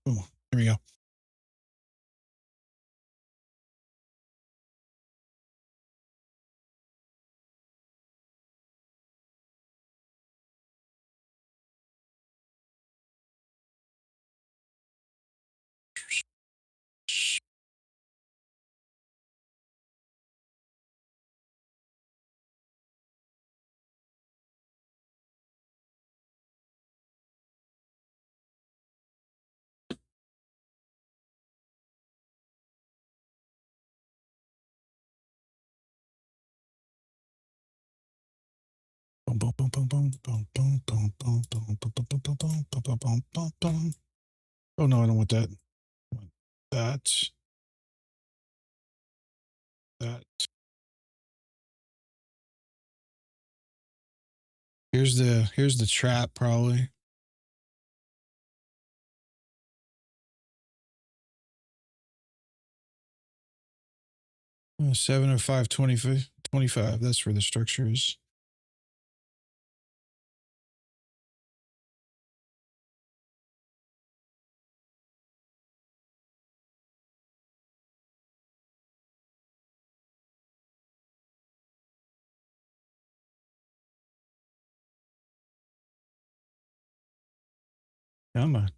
Oh, there we go. Boom, boom, boom, boom, boom, boom, boom, boom, boom, boom, boom, boom, boom, boom, boom, boom, boom, boom, boom. Oh no, I don't want that. I want that. That. Here's the trap probably. 705 25 25. That's where the structure is. Come on.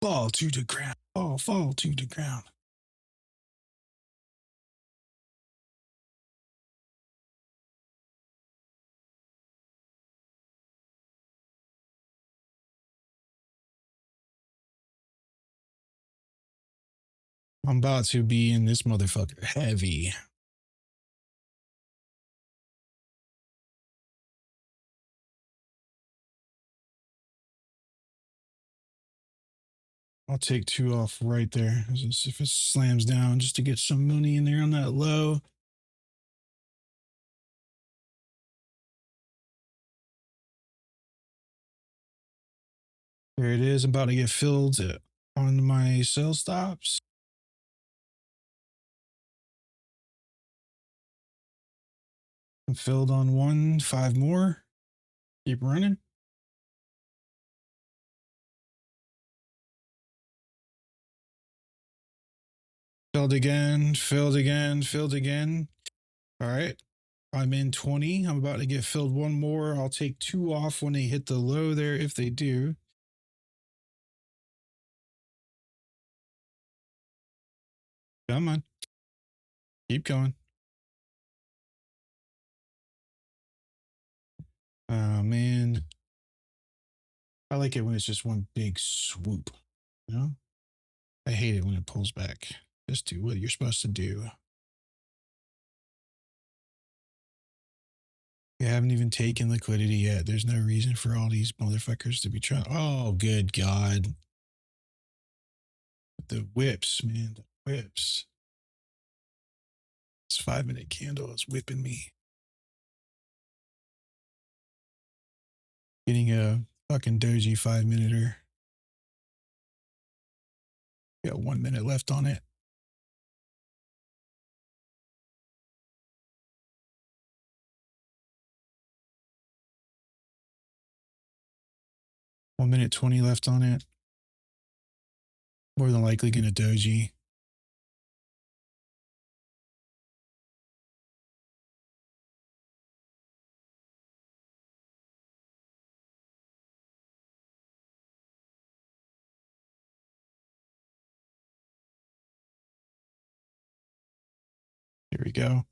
Fall to the ground. Fall to the ground. I'm about to be in this motherfucker heavy. I'll take 2 off right there. If it slams down just to get some money in there on that low. There it is. I'm about to get filled on my sell stops. I'm filled on one, 5 more. Keep running. Filled again, filled again, filled again. All right. I'm in 20. I'm about to get filled one more. I'll take 2 off when they hit the low there if they do. Come on. Keep going. Oh, man. I like it when it's just one big swoop. You know? I hate it when it pulls back. Just do what you're supposed to do. You haven't even taken liquidity yet. There's no reason for all these motherfuckers to be trying. Oh, good God. The whips, man. The whips. This 5-minute candle is whipping me. Getting a fucking doji 5-minute. Got 1 minute left on it. One minute 20 left on it. More than likely gonna doji. Here we go.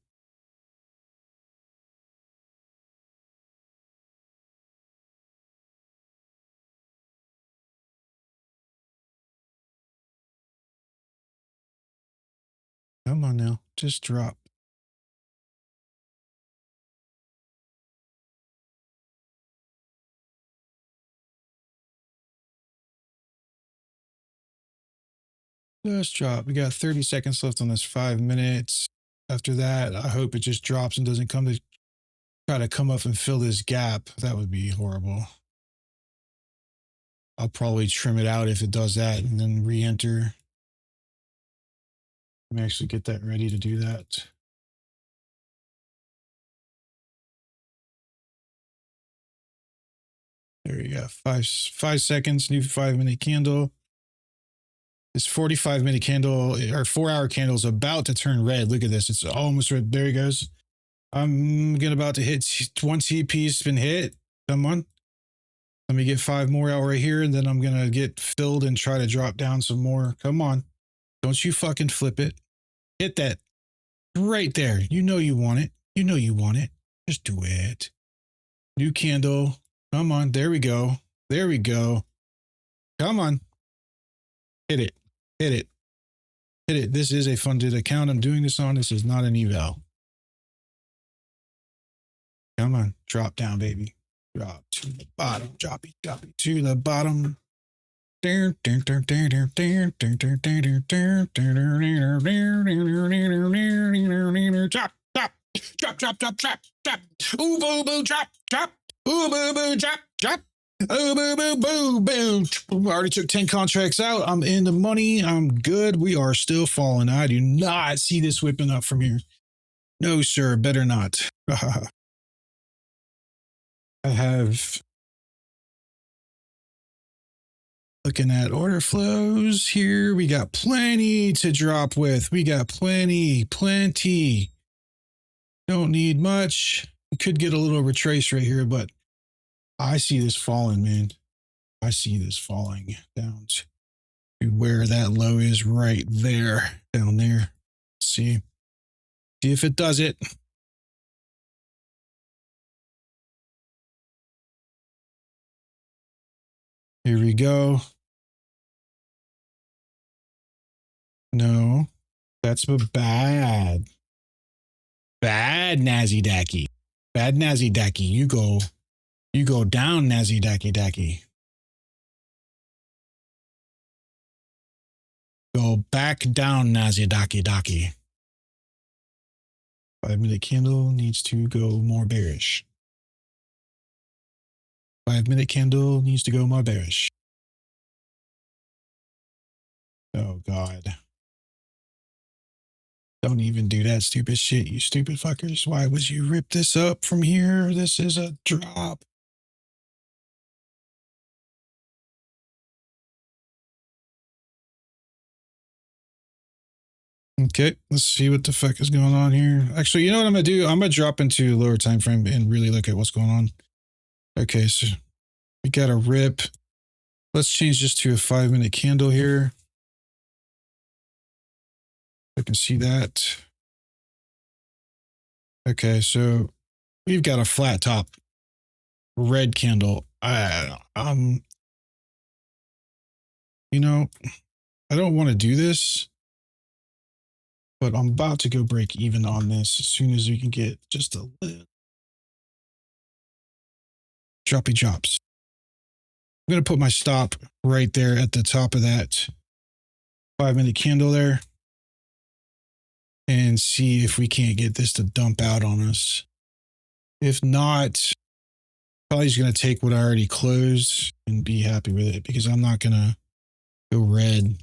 Come on now. Just drop. Just drop. We got 30 seconds left on this 5 minutes. After that, I hope it just drops and doesn't come to try to come up and fill this gap. That would be horrible. I'll probably trim it out if it does that and then re-enter. Let me actually get that ready to do that. There you go. Five seconds, new 5-minute candle. This 45-minute candle or 4-hour candle is about to turn red. Look at this. It's almost red. There he goes. I'm about to hit 1 TP's been hit. Come on. Let me get 5 more out right here, and then I'm going to get filled and try to drop down some more. Come on. Don't you fucking flip it. Hit that right there. You know you want it. You know you want it. Just do it. New candle. Come on. There we go. There we go. Come on. Hit it. Hit it. Hit it. This is a funded account I'm doing this on. This is not an eval. Come on. Drop down, baby. Drop to the bottom. Drop it to the bottom. Drop, drop, drop, drop, drop, drop, drop. Ooh, boo, boo, drop, drop. Ooh, boo, boo, drop, drop. Ooh, boo, boo, boo, boom. I already took 10 contracts out. I'm in the money. I'm good. We are still falling. I do not see this whipping up from here. No, sir. Better not. I have, looking at order flows here, we got plenty to drop with. We got plenty. Don't need much. We could get a little retrace right here, but I see this falling, man. I see this falling down to where that low is right there, down there. See if it does it. Here we go. No, that's bad. Bad Nazi Dacky. Bad Nazi Dacky. You go down, Nazi Dacky. Go back down, Nazi Dacky. 5-minute candle needs to go more bearish. 5-minute candle needs to go more bearish. Oh, God. Don't even do that stupid shit, you stupid fuckers. Why would you rip this up from here? This is a drop. Okay, let's see what the fuck is going on here. Actually, you know what I'm going to do? I'm going to drop into lower time frame and really look at what's going on. Okay, so we got a rip. Let's change this to a 5-minute candle here. I can see that. Okay, so we've got a flat top red candle. You know, I don't want to do this, but I'm about to go break even on this as soon as we can get just a little droppy drops. I'm going to put my stop right there at the top of that 5-minute candle there and see if we can't get this to dump out on us. If not, probably just going to take what I already closed and be happy with it because I'm not going to go red.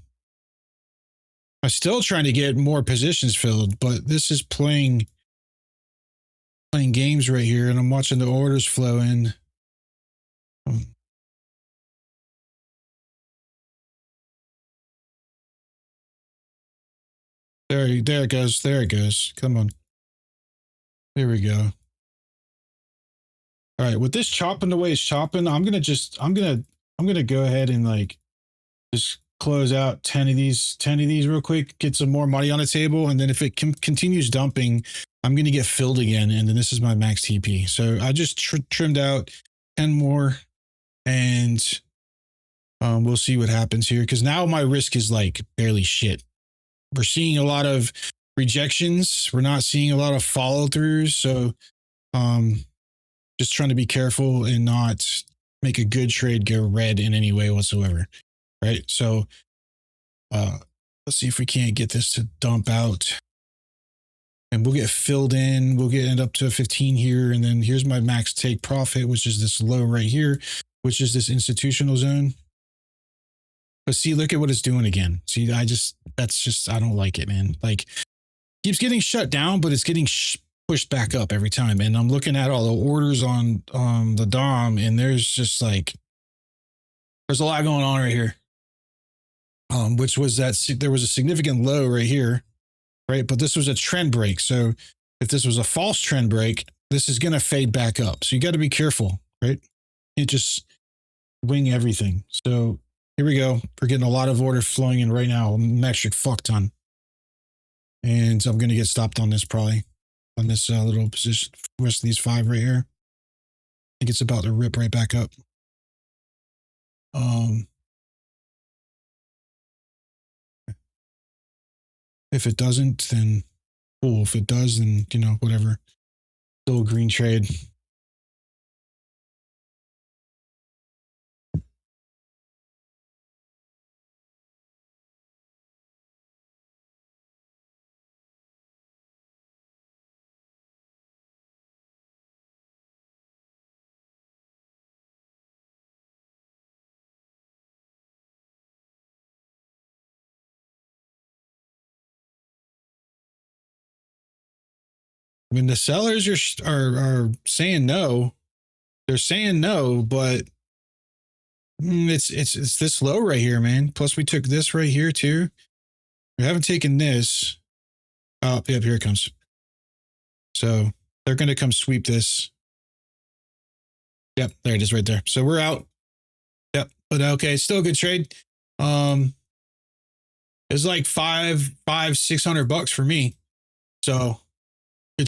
I'm still trying to get more positions filled, but this is playing games right here, and I'm watching the orders flow in. There it goes. There it goes. Come on. There we go. All right, with this chopping the way it's chopping, I'm gonna go ahead and like just close out 10 of these real quick, get some more money on the table, and then if it continues dumping, I'm gonna get filled again, and then this is my max TP. So I just trimmed out 10 more, and we'll see what happens here because now my risk is like barely shit. We're seeing a lot of rejections. We're not seeing a lot of follow throughs. So just trying to be careful and not make a good trade go red in any way whatsoever. Right. So let's see if we can't get this to dump out. And we'll get filled in. We'll get it up to 15 here. And then here's my max take profit, which is this low right here, which is this institutional zone. But see, look at what it's doing again. See, I don't like it, man. Like, keeps getting shut down, but it's getting pushed back up every time. And I'm looking at all the orders on the DOM, and there's just like, there's a lot going on right here. which was that there was a significant low right here, right? But this was a trend break. So if this was a false trend break, this is going to fade back up. So you got to be careful, right? It just wing everything. So here we go. We're getting a lot of order flowing in right now. Metric fuck ton. And so I'm going to get stopped on this probably, on this little position. Rest of these 5 right here. I think it's about to rip right back up. If it doesn't, then cool. If it does, then, you know, whatever. Still a green trade. I mean, the sellers are saying no. They're saying no, but it's this low right here, man. Plus, we took this right here too. We haven't taken this. Oh, yep, here it comes. So they're going to come sweep this. Yep, there it is right there. So we're out. Yep, but okay, still a good trade. It's like $500-600 for me. So